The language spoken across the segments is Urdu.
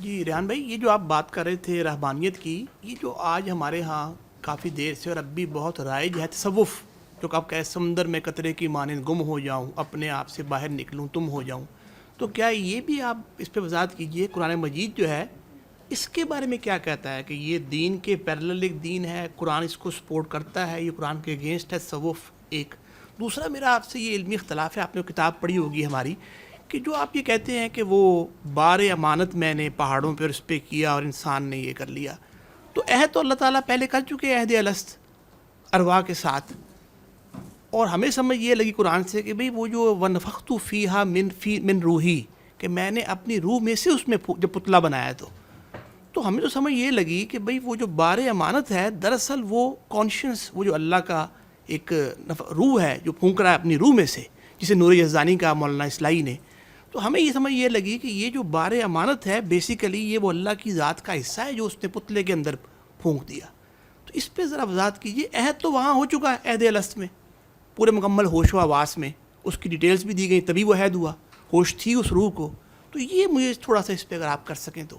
جی ریحان بھائی، یہ جو آپ بات کر رہے تھے رہبانیت کی، یہ جو آج ہمارے ہاں کافی دیر سے اور اب بھی بہت رائج ہے تصوف، جو کہ آپ کہے سمندر میں قطرے کی مانند گم ہو جاؤں، اپنے آپ سے باہر نکلوں تم ہو جاؤں، تو کیا یہ بھی آپ اس پہ وضاحت کیجئے؟ قرآن مجید جو ہے اس کے بارے میں کیا کہتا ہے کہ یہ دین کے پیرلل ایک دین ہے، قرآن اس کو سپورٹ کرتا ہے، یہ قرآن کے اگینسٹ ہے تصوف؟ ایک دوسرا میرا آپ سے یہ علمی اختلاف ہے، آپ نے کتاب پڑھی ہوگی ہماری، کہ جو آپ یہ کہتے ہیں کہ وہ بار امانت میں نے پہاڑوں پہ اس پہ کیا اور انسان نے یہ کر لیا، تو عہد تو اللہ تعالیٰ پہلے کر چکے، عہد الست ارواح کے ساتھ، اور ہمیں سمجھ یہ لگی قرآن سے کہ بھئی وہ جو ونفخت فیہا من روحی، کہ میں نے اپنی روح میں سے اس میں جب پتلا بنایا تو ہمیں تو سمجھ یہ لگی کہ بھئی وہ جو بار امانت ہے دراصل وہ کانشنس، وہ جو اللہ کا ایک روح ہے جو پھونک رہا ہے اپنی روح میں سے، جسے نور یزدانی کا مولانا اصلاحی نے، تو ہمیں یہ سمجھ یہ لگی کہ یہ جو بار امانت ہے بیسیکلی یہ وہ اللہ کی ذات کا حصہ ہے جو اس نے پتلے کے اندر پھونک دیا۔ تو اس پہ ذرا وضاحت کیجیے۔ عہد تو وہاں ہو چکا ہے، عہد الست میں، پورے مکمل ہوش و حواس میں، اس کی ڈیٹیلز بھی دی گئی، تبھی وہ عہد ہوا، ہوش تھی اس روح کو۔ تو یہ مجھے تھوڑا سا اس پہ اگر آپ کر سکیں تو۔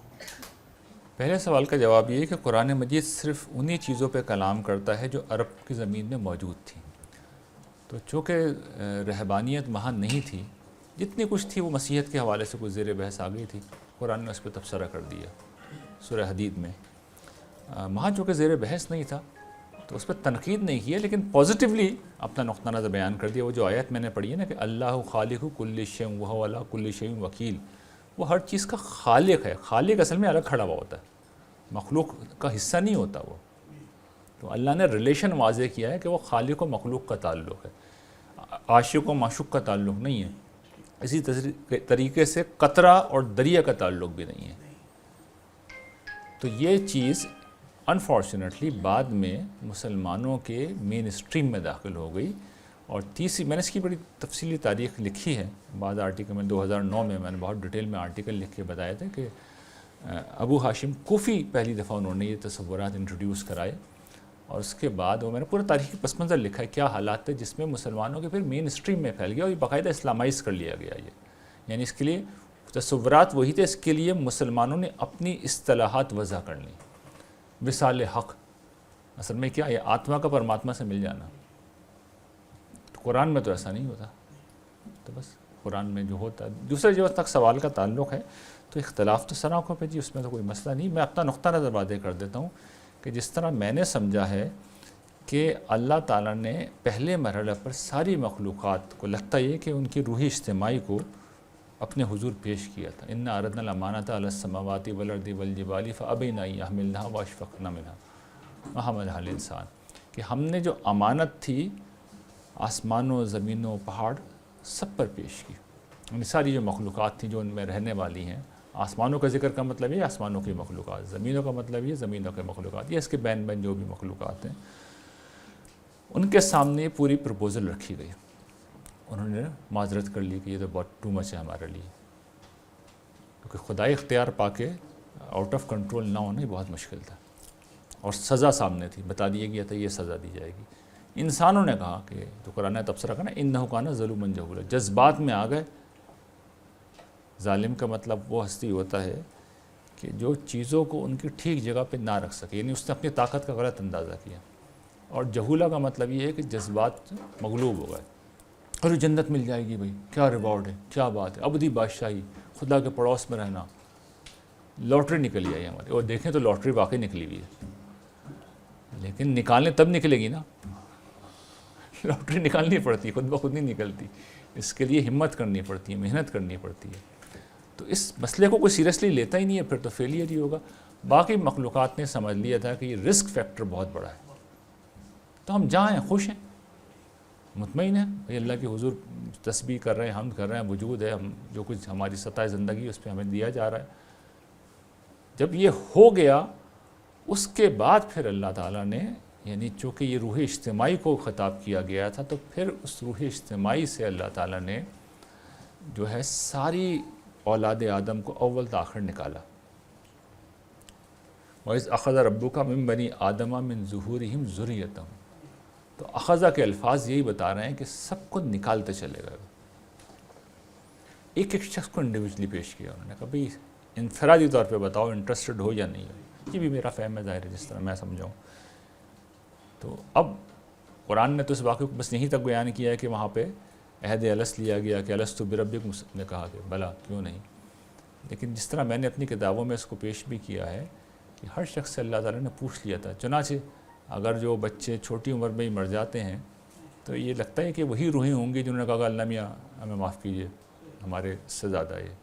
پہلے سوال کا جواب یہ ہے کہ قرآن مجید صرف انہی چیزوں پہ کلام کرتا ہے جو عرب کی زمین میں موجود تھیں، تو چونکہ رہبانیت وہاں نہیں تھی، جتنی کچھ تھی وہ مسیحیت کے حوالے سے کچھ زیر بحث آ گئی تھی، قرآن نے اس پہ تبصرہ کر دیا سورہ حدید میں۔ وہاں چونکہ زیر بحث نہیں تھا تو اس پہ تنقید نہیں کی ہے، لیکن پازیٹیولی اپنا نقطہ نظر بیان کر دیا۔ وہ جو آیت میں نے پڑھی ہے نا کہ اللہ خالق کل شیء وہو علی کل شیء وکیل، وہ ہر چیز کا خالق ہے۔ خالق اصل میں الگ کھڑا ہوا ہوتا ہے، مخلوق کا حصہ نہیں ہوتا وہ۔ تو اللہ نے ریلیشن واضح کیا ہے کہ وہ خالق و مخلوق کا تعلق ہے، عاشق و معشوق کا تعلق نہیں ہے۔ اسی طریقے سے قطرہ اور دریا کا تعلق بھی نہیں ہے۔ تو یہ چیز انفارچونیٹلی بعد میں مسلمانوں کے مین اسٹریم میں داخل ہو گئی۔ اور تیسری، میں نے اس کی بڑی تفصیلی تاریخ لکھی ہے، بعض آرٹیکل میں 2009 میں نے بہت ڈیٹیل میں آرٹیکل لکھ کے بتایا تھا کہ ابو ہاشم کوفی پہلی دفعہ انہوں نے یہ تصورات انٹروڈیوس کرائے، اور اس کے بعد وہ میں نے پورا تاریخی پس منظر لکھا ہے، کیا حالات تھے جس میں مسلمانوں کے پھر مین اسٹریم میں پھیل گیا اور یہ باقاعدہ اسلامائز کر لیا گیا۔ یہ یعنی اس کے لیے تصورات وہی تھے، اس کے لیے مسلمانوں نے اپنی اصطلاحات وضع کر لیں۔ وصال حق اصل میں کیا ہے؟ آتما کا پرماتما سے مل جانا۔ تو قرآن میں تو ایسا نہیں ہوتا، تو بس قرآن میں جو ہوتا ہے۔ دوسرے جو تک سوال کا تعلق ہے تو اختلاف تو سراخوں پہ جی، اس میں تو کوئی مسئلہ نہیں۔ میں اپنا نقطہ نظر واضح کر دیتا ہوں کہ جس طرح میں نے سمجھا ہے کہ اللہ تعالیٰ نے پہلے مرحلہ پر ساری مخلوقات کو، لگتا یہ کہ ان کی روحی اجتماعی کو اپنے حضور پیش کیا تھا۔ انا عرضنا الامانۃ علی السماوات والارض والجبال فابین ان یحملنها واشفقن منها وحملها الانسان، کہ ہم نے جو امانت تھی آسمانوں، زمینوں، پہاڑ سب پر پیش کی، یعنی ساری جو مخلوقات تھیں جو ان میں رہنے والی ہیں۔ آسمانوں کا ذکر کا مطلب یہ آسمانوں کی مخلوقات، زمینوں کا مطلب یہ زمینوں کے مخلوقات، یہ اس کے بین بین جو بھی مخلوقات ہیں، ان کے سامنے پوری پروپوزل رکھی گئی۔ انہوں نے معذرت کر لی کہ یہ تو بہت ٹو مچ ہے ہمارے لیے، کیونکہ خدائی اختیار پا کے آؤٹ آف کنٹرول نہ ہونا ہی بہت مشکل تھا، اور سزا سامنے تھی، بتا دیا گیا تھا یہ سزا دی جائے گی۔ انسانوں نے کہا کہ جو قرآن نے تبصرہ کرنا، انہ کان ظلوما جہولا، جذبات میں آ گئے۔ ظالم کا مطلب وہ ہستی ہوتا ہے کہ جو چیزوں کو ان کی ٹھیک جگہ پہ نہ رکھ سکے، یعنی اس نے اپنی طاقت کا غلط اندازہ کیا۔ اور جہولہ کا مطلب یہ ہے کہ جذبات مغلوب ہو گئے، اور جنت مل جائے گی، بھائی کیا ریوارڈ ہے، کیا بات ہے، ابدی بادشاہی، خدا کے پڑوس میں رہنا، لاٹری نکلی آئی ہماری۔ اور دیکھیں تو لاٹری واقعی نکلی ہوئی ہے، لیکن نکالنے تب نکلے گی نا، لاٹری نکالنی پڑتی ہے، خود بخود نہیں نکلتی، اس کے لیے ہمت کرنی پڑتی ہے، محنت کرنی پڑتی ہے۔ تو اس مسئلے کو کوئی سیریسلی لیتا ہی نہیں ہے، پھر تو فیلئر ہی ہوگا۔ باقی مخلوقات نے سمجھ لیا تھا کہ یہ رسک فیکٹر بہت بڑا ہے، تو ہم جہاں ہیں خوش ہیں، مطمئن ہیں، بھئی اللہ کے حضور تسبیح کر رہے ہیں، حمد کر رہے ہیں، وجود ہے، ہم جو کچھ ہماری سطح زندگی اس پہ ہمیں دیا جا رہا ہے۔ جب یہ ہو گیا، اس کے بعد پھر اللہ تعالیٰ نے، یعنی چونکہ یہ روح اجتماعی کو خطاب کیا گیا تھا، تو پھر اس روح اجتماعی سے اللہ تعالیٰ نے جو ہے ساری اولاد آدم کو اول تا آخر نکالا۔ وَإِذْ أَخَذَ رَبُّكَ مِن بَنِي آدَمَ مِن ظُهُورِهِمْ ذُرِّيَّتَهُمْ، تو اخذہ کے الفاظ یہی بتا رہے ہیں کہ سب کو نکالتے چلے گئے، ایک ایک شخص کو انڈیویجلی پیش کیا۔ انہوں نے کہا بھئی انفرادی طور پہ بتاؤ انٹرسٹڈ ہو یا نہیں ہو. یہ بھی میرا فہم ہے ظاہر ہے جس طرح میں سمجھاؤں. تو اب قرآن نے تو اس واقعے کو بس یہیں تک بیان کیا ہے کہ وہاں پہ عہد الست لیا گیا کہ الست بربکم نے کہا کہ بلا کیوں نہیں. لیکن جس طرح میں نے اپنی کتابوں میں اس کو پیش بھی کیا ہے کہ ہر شخص سے اللہ تعالیٰ نے پوچھ لیا تھا. چنانچہ اگر جو بچے چھوٹی عمر میں ہی مر جاتے ہیں تو یہ لگتا ہے کہ وہی روحیں ہوں گی جنہوں نے کہا کہ اللہ میاں ہمیں معاف کیجیے ہمارے سے زیادہ یہ.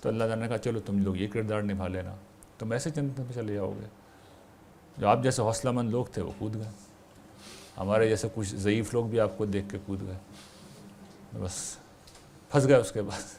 تو اللہ تعالیٰ نے کہا چلو تم لوگ یہ کردار نبھا لینا, تم ایسے جنت میں چلے جاؤ گے. جو آپ جیسے حوصلہ مند لوگ تھے وہ کود گئے, ہمارے جیسے کچھ ضعیف لوگ بھی آپ کو دیکھ کے کود گئے, بس پھنس گئے اس کے بعد.